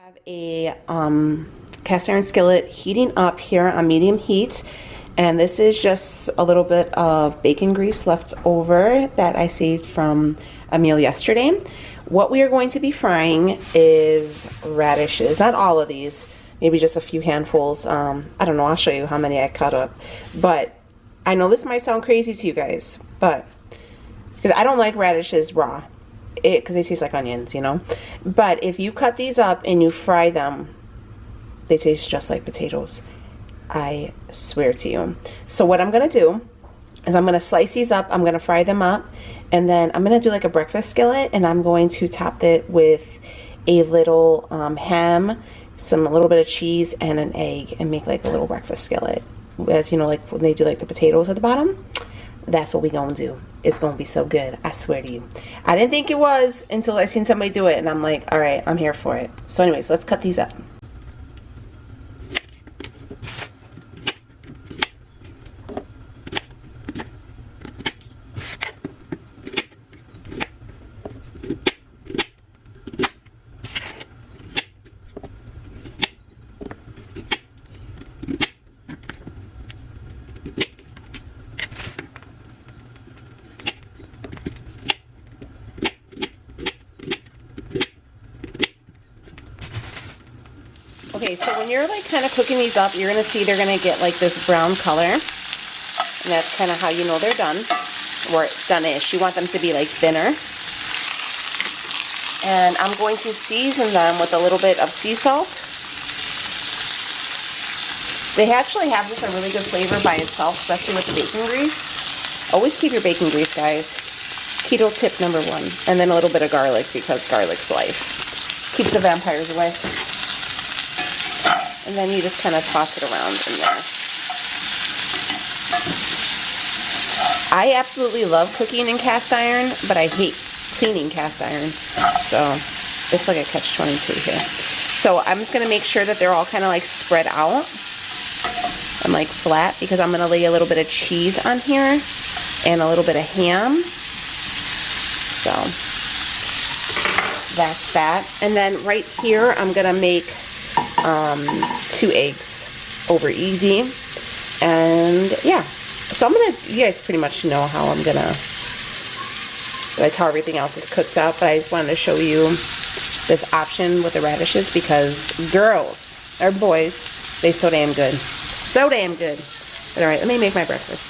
Have a cast iron skillet heating up here on medium heat, and this is just a little bit of bacon grease left over that I saved from a meal yesterday. What we are going to be frying is radishes, not all of these, maybe just a few handfuls. I don't know, I'll show you how many I cut up, but I know this might sound crazy to you guys, but because I don't like radishes raw, because they taste like onions, you know. But if you cut these up and you fry them, they taste just like potatoes. I swear to you. So what I'm gonna do is I'm gonna slice these up, I'm gonna fry them up, and then I'm gonna do like a breakfast skillet, and I'm going to top it with a little ham, a little bit of cheese, and an egg, and make like a little breakfast skillet. As you know, like when they do like the potatoes at the bottom, that's what we gonna do. It's gonna be so good, I swear to you. I didn't think it was until I seen somebody do it, and I'm like, all right, I'm here for it. So anyways, let's cut these up. Okay, so when you're like kind of cooking these up, you're gonna see they're gonna get like this brown color, and that's kind of how you know they're done, or done-ish. You want them to be like thinner. And I'm going to season them with a little bit of sea salt. They actually have just a really good flavor by itself, especially with the bacon grease. Always keep your bacon grease, guys. Keto tip #1. And then a little bit of garlic, because garlic's life. Keeps the vampires away. And then you just kind of toss it around in there. I absolutely love cooking in cast iron, but I hate cleaning cast iron. So it's like a catch-22 here. So I'm just going to make sure that they're all kind of like spread out and like flat, because I'm going to lay a little bit of cheese on here and a little bit of ham. So that's that. And then right here I'm going to make 2 eggs over easy. And yeah, so I'm gonna, you guys pretty much know how I'm gonna, like how everything else is cooked up, but I just wanted to show you this option with the radishes, because girls or boys, they so damn good. So damn good. But alright, let me make my breakfast.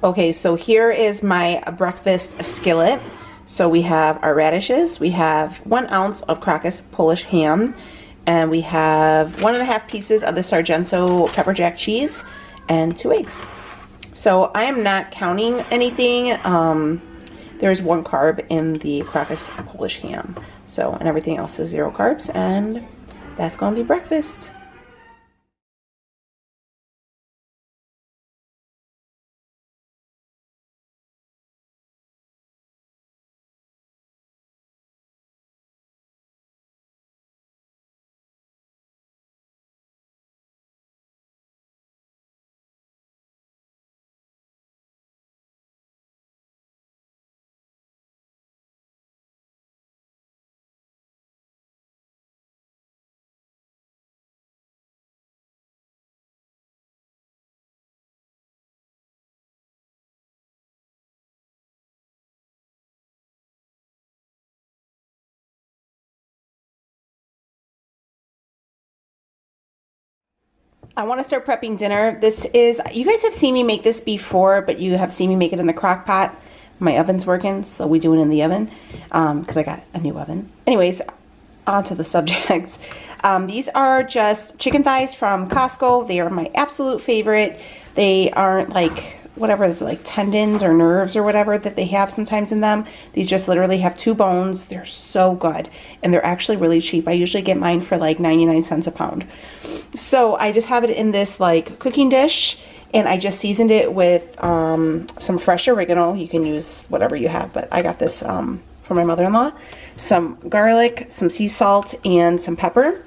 Okay, so here is my breakfast skillet. So we have our radishes, we have 1 ounce of Crocus Polish ham, and we have 1.5 pieces of the Sargento pepper jack cheese, and 2 eggs. So I am not counting anything. There's 1 carb in the Crocus Polish ham. So, and everything else is 0 carbs, and that's gonna be breakfast. I want to start prepping dinner. This is, you guys have seen me make this before, but you have seen me make it in the crock pot. My oven's working, so we do it in the oven, because I got a new oven. Anyways, on to the subjects. These are just chicken thighs from Costco. They are my absolute favorite. They aren't like, whatever is like tendons or nerves or whatever that they have sometimes in them. These just literally have 2 bones. They're so good, and they're actually really cheap. I usually get mine for like 99 cents a pound. So I just have it in this like cooking dish, and I just seasoned it with some fresh oregano. You can use whatever you have, but I got this from my mother-in-law. Some garlic, some sea salt, and some pepper,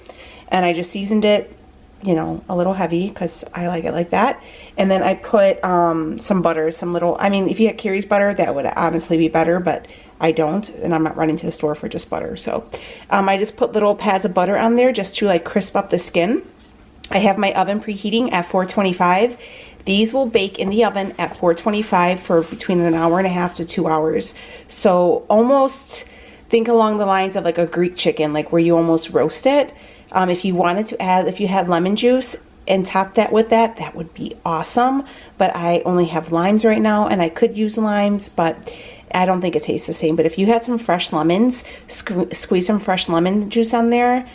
and I just seasoned it you know, a little heavy because I like it like that. And then I put some butter, some little, I mean, if you had Carrie's butter, that would honestly be better, but I don't, and I'm not running to the store for just butter. So I just put little pads of butter on there just to like crisp up the skin. I have my oven preheating at 425. These will bake in the oven at 425 for between an hour and a half to 2 hours. So almost think along the lines of like a Greek chicken, like where you almost roast it. If you wanted to add, if you had lemon juice and top that with that, that would be awesome. But I only have limes right now, and I could use limes, but I don't think it tastes the same. But if you had some fresh lemons, squeeze some fresh lemon juice on there,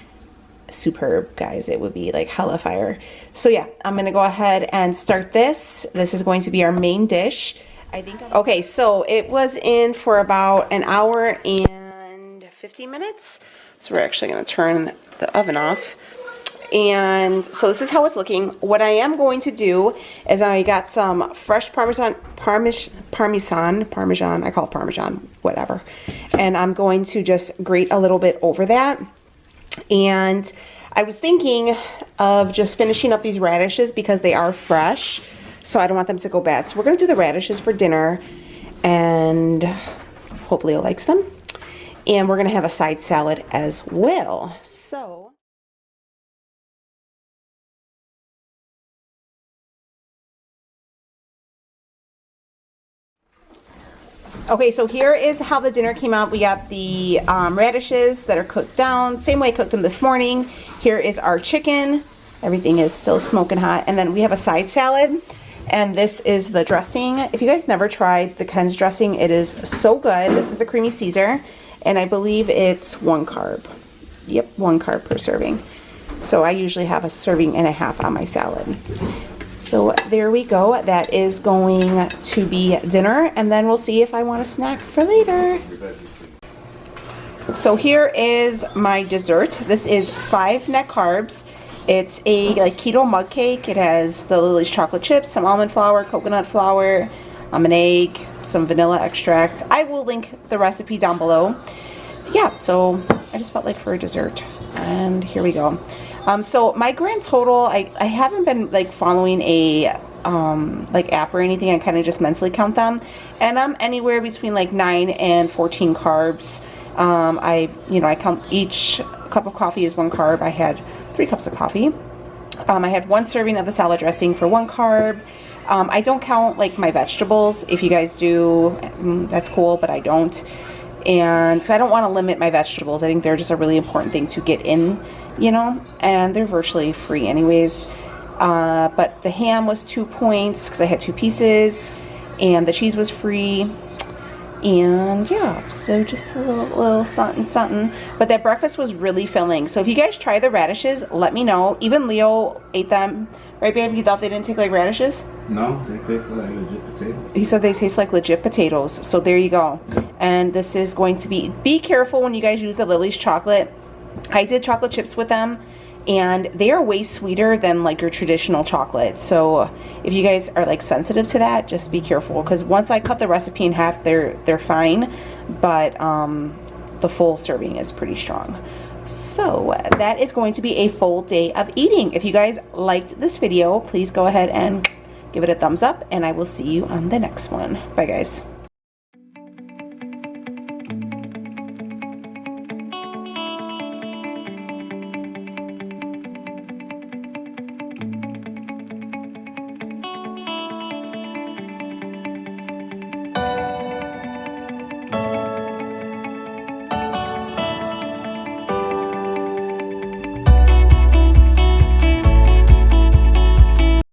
superb, guys. It would be like hella fire. So yeah, I'm gonna go ahead and start this. This is going to be our main dish. I think okay, so it was in for about an hour and 50 minutes. So we're actually gonna turn the oven off. And so this is how it's looking. What I am going to do is I got some fresh Parmesan, I call it Parmesan, whatever. And I'm going to just grate a little bit over that. And I was thinking of just finishing up these radishes because they are fresh, so I don't want them to go bad. So we're gonna do the radishes for dinner, and hopefully Leo likes them. And we're gonna have a side salad as well. So okay, so here is how the dinner came out. We got the radishes that are cooked down, same way I cooked them this morning. Here is our chicken. Everything is still smoking hot. And then we have a side salad, and this is the dressing. If you guys never tried the Ken's dressing, it is so good. This is the creamy Caesar, and I believe it's 1 carb. Yep, 1 carb per serving. So I usually have a serving and a half on my salad. So there we go. That is going to be dinner, and then we'll see if I want a snack for later. So here is my dessert. This is 5 net carbs. It's a like keto mug cake. It has the Lily's chocolate chips, some almond flour, coconut flour, an egg, some vanilla extract. I will link the recipe down below. Yeah, so I just felt like for a dessert, and here we go. So my grand total, I haven't been like following a like app or anything. I kind of just mentally count them, and I'm anywhere between like 9 and 14 carbs. I count each cup of coffee as 1 carb. I had 3 cups of coffee. I had 1 serving of the salad dressing for 1 carb. I don't count like my vegetables. If you guys do, that's cool, but I don't. And because I don't want to limit my vegetables, I think they're just a really important thing to get in, you know, and they're virtually free anyways. But the ham was 2 points because I had 2 pieces, and the cheese was free. And yeah, so just a little something. But that breakfast was really filling. So if you guys try the radishes, let me know. Even Leo ate them. Right, babe? You thought they didn't taste like radishes? No, they tasted like legit potatoes. He said they taste like legit potatoes. So there you go. And this is going to be careful when you guys use the Lily's chocolate. I did chocolate chips with them, and they are way sweeter than like your traditional chocolate. So if you guys are like sensitive to that, just be careful, because once I cut the recipe in half, they're fine, but the full serving is pretty strong. So that is going to be a full day of eating. If you guys liked this video, please go ahead and give it a thumbs up, and I will see you on the next one. Bye guys.